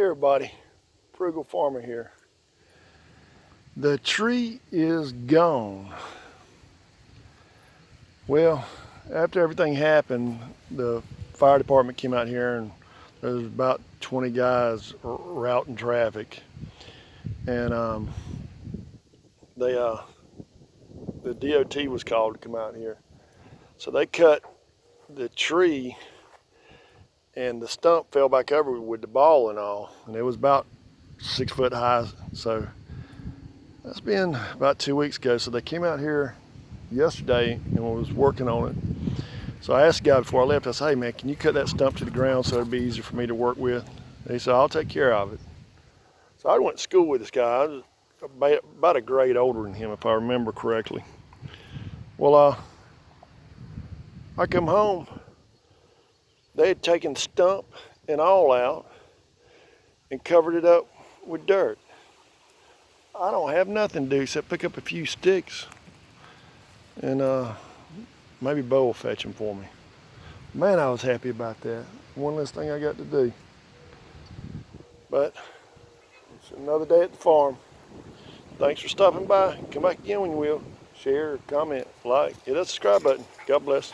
Hey everybody, Frugal Farmer here. The tree is gone. Well, after everything happened, the fire department came out here and there was about 20 guys routing traffic. And the DOT was called to come out here. So they cut the tree and the stump fell back over with the ball and all. And it was about 6 foot high. So that's been about 2 weeks ago. So they came out here yesterday and was working on it. So I asked the guy before I left, I said, hey man, can you cut that stump to the ground so it'd be easier for me to work with? And he said, I'll take care of it. So I went to school with this guy. I was about a grade older than him, if I remember correctly. Well, I come home, they had taken the stump and all out and covered it up with dirt. I don't have nothing to do except pick up a few sticks and maybe Bo will fetch them for me. Man, I was happy about that. One less thing I got to do. But it's another day at the farm. Thanks for stopping by. Come back again when you will. Share, comment, like, hit that subscribe button. God bless.